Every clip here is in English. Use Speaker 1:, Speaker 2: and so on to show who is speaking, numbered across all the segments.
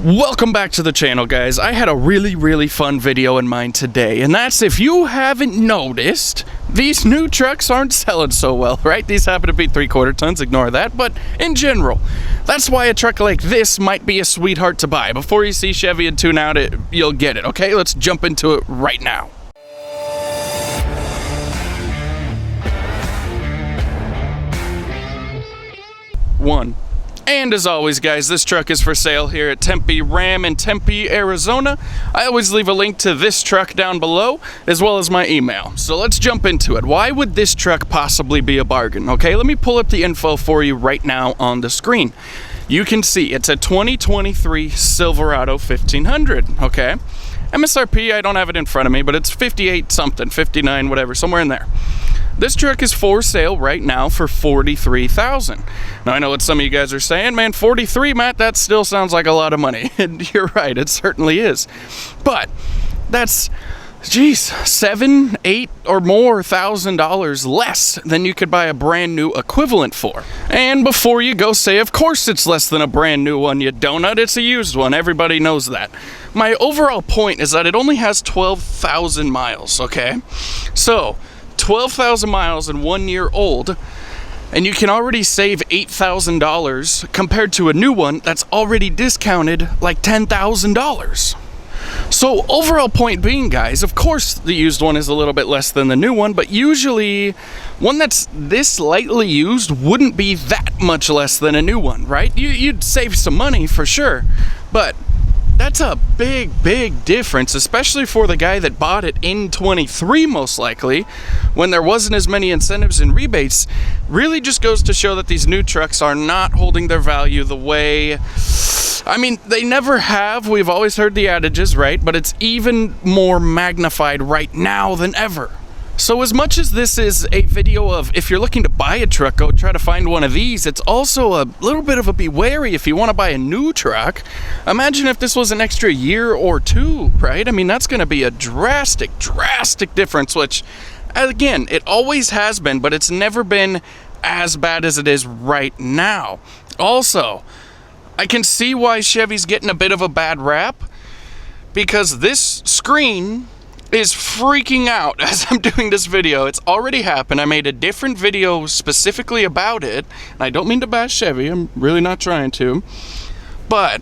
Speaker 1: Welcome back to the channel, guys. I had a really fun video in mind today, and that's if you haven't noticed, these new trucks aren't selling so well, right? These happen to be 3/4 tons, ignore that, but in general, that's why a truck like this might be a sweetheart to buy. Before you see Chevy and tune out, you'll get it, okay? Let's jump into it right now. And as always, guys, this truck is for sale here at Tempe Ram in Tempe, Arizona. I always leave a link to this truck down below, as well as my email. So let's jump into it. Why would this truck possibly be a bargain? Okay, let me pull up the info for you right now on the screen. You can see it's a 2023 Silverado 1500, okay? MSRP, I don't have it in front of me, but it's 58 something, 59, whatever, somewhere in there. This truck is for sale right now for $43,000. Now, I know what some of you guys are saying, man, 43, Matt, that still sounds like a lot of money. And you're right, it certainly is. But that's, geez, $7,000, $8,000 or more less than you could buy a brand new equivalent for. And before you go say, of course it's less than a brand new one, you donut, it's a used one, everybody knows that. My overall point is that it only has 12,000 miles, okay? So, 12,000 miles and 1 year old, and you can already save $8,000 compared to a new one that's already discounted like $10,000. So overall point being, guys, of course the used one is a little bit less than the new one, but usually one that's this lightly used wouldn't be that much less than a new one, right? You'd save some money for sure, but that's a big difference, especially for the guy that bought it in 23 most likely, when there wasn't as many incentives and rebates. Really just goes to show that these new trucks are not holding their value the way, I mean, they never have. We've always heard the adages, right? But it's even more magnified right now than ever. So as much as this is a video of if you're looking to buy a truck, go try to find one of these, it's also a little bit of a be wary if you want to buy a new truck. Imagine if this was an extra year or two, right? I mean, that's going to be a drastic difference, which, again, it always has been, but it's never been as bad as it is right now. Also, I can see why Chevy's getting a bit of a bad rap, because this screen is freaking out as I'm doing this video. It's already happened. I made a different video specifically about it, and I don't mean to bash Chevy, I'm really not trying to, but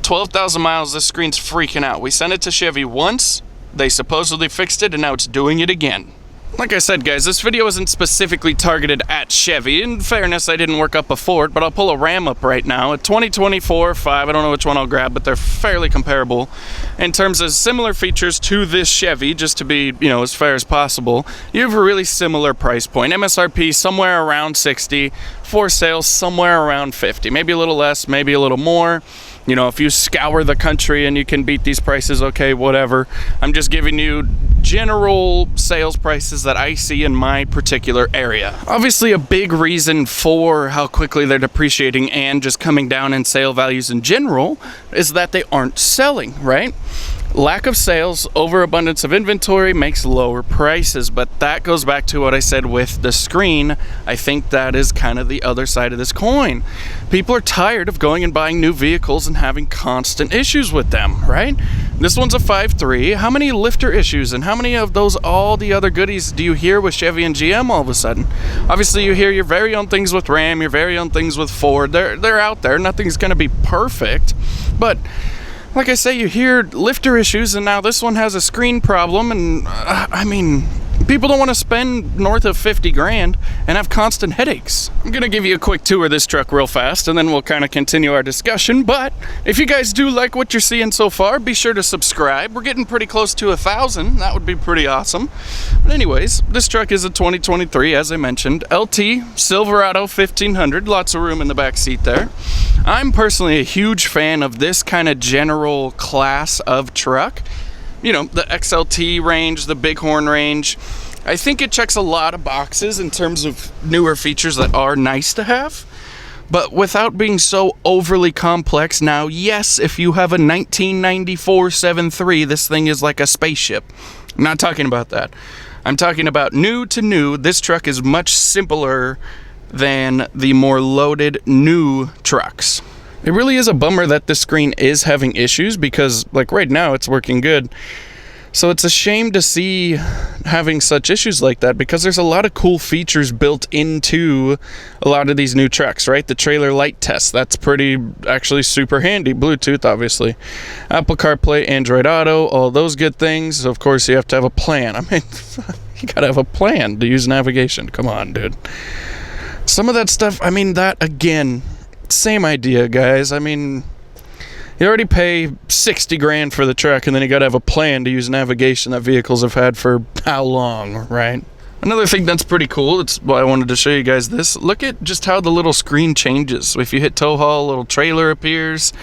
Speaker 1: 12,000 miles, this screen's freaking out. We sent it to Chevy once, they supposedly fixed it, and now it's doing it again. Like I said, guys, this video isn't specifically targeted at Chevy. In fairness, I didn't work up a Ford, but I'll pull a Ram up right now. A 2024 5, I don't know which one I'll grab, but they're fairly comparable in terms of similar features to this Chevy, just to be, you know, as fair as possible. You have a really similar price point. MSRP somewhere around 60, for sale somewhere around 50, maybe a little less, maybe a little more. You know, if you scour the country and you can beat these prices, okay, whatever. I'm just giving you general sales prices that I see in my particular area. Obviously, a big reason for how quickly they're depreciating and just coming down in sale values in general is that they aren't selling, right? Lack of sales, overabundance of inventory makes lower prices, but that goes back to what I said with the screen. I think that is kind of the other side of this coin. People are tired of going and buying new vehicles and having constant issues with them, right? This one's a 5.3. How many lifter issues and how many of those, all the other goodies, do you hear with Chevy and GM all of a sudden? Obviously, you hear your very own things with Ram, your very own things with Ford. They're out there. Nothing's going to be perfect, but like I say, you hear lifter issues, and now this one has a screen problem, and I mean, people don't want to spend north of 50 grand and have constant headaches. I'm gonna give you a quick tour of this truck real fast, and then we'll kind of continue our discussion. But if you guys do like what you're seeing so far, be sure to subscribe. We're getting pretty close to 1,000. That would be pretty awesome. But anyways, this truck is a 2023, as I mentioned, LT Silverado 1500. Lots of room in the back seat there. I'm personally a huge fan of this kind of general class of truck. You know, the XLT range, the Bighorn range. I think it checks a lot of boxes in terms of newer features that are nice to have, but without being so overly complex. Now, yes, if you have a 1994 7.3, this thing is like a spaceship. I'm not talking about that. I'm talking about new to new. This truck is much simpler than the more loaded new trucks. It really is a bummer that this screen is having issues because, like, right now it's working good. So it's a shame to see having such issues like that because there's a lot of cool features built into a lot of these new trucks, right? The trailer light test, that's actually super handy. Bluetooth, obviously. Apple CarPlay, Android Auto, all those good things. Of course, you have to have a plan. I mean, you gotta have a plan to use navigation. Come on, dude. Some of that stuff, I mean, that, again, same idea, guys. I mean, you already pay 60 grand for the truck, and then you gotta have a plan to use navigation that vehicles have had for how long, right? Another thing that's pretty cool, it's why I wanted to show you guys this. Look at just how the little screen changes. If you hit tow haul, a little trailer appears.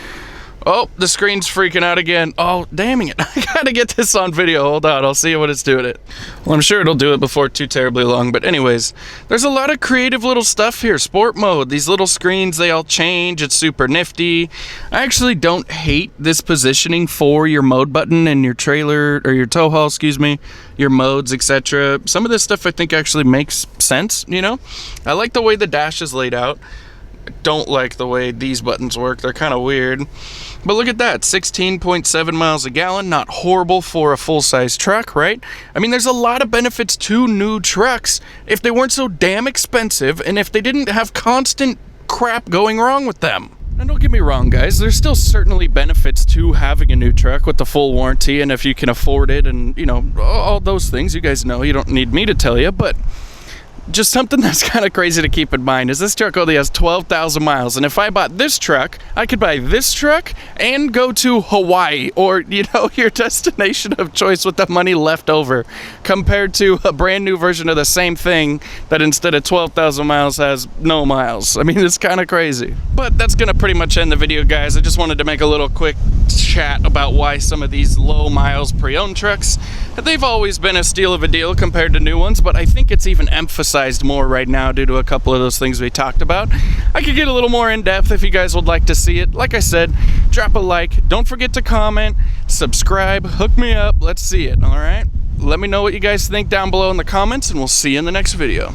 Speaker 1: Oh, the screen's freaking out again. Oh, damn it. I gotta get this on video. Hold on, I'll see what it's doing it. Well, I'm sure it'll do it before too terribly long. But anyways, there's a lot of creative little stuff here. Sport mode, these little screens, they all change. It's super nifty. I actually don't hate this positioning for your mode button and your trailer, or your tow haul, excuse me, your modes, etc. Some of this stuff I think actually makes sense, you know? I like the way the dash is laid out. I don't like the way these buttons work. They're kind of weird. But look at that, 16.7 miles a gallon, not horrible for a full-size truck, right? I mean, there's a lot of benefits to new trucks if they weren't so damn expensive and if they didn't have constant crap going wrong with them. And don't get me wrong, guys, there's still certainly benefits to having a new truck with the full warranty and if you can afford it and, you know, all those things. You guys know, you don't need me to tell you, but just something that's kind of crazy to keep in mind is this truck only has 12,000 miles, and if I bought this truck, I could buy this truck and go to Hawaii or, you know, your destination of choice with the money left over, compared to a brand new version of the same thing that instead of 12,000 miles has no miles. I mean, it's kind of crazy. But that's gonna pretty much end the video, guys. I just wanted to make a little quick chat about why some of these low miles pre-owned trucks, they've always been a steal of a deal compared to new ones, but I think it's even emphasized more right now due to a couple of those things we talked about. I could get a little more in depth if you guys would like to see it. Like I said, drop a like, don't forget to comment, subscribe, hook me up, let's see it, all right? Let me know what you guys think down below in the comments, and we'll see you in the next video.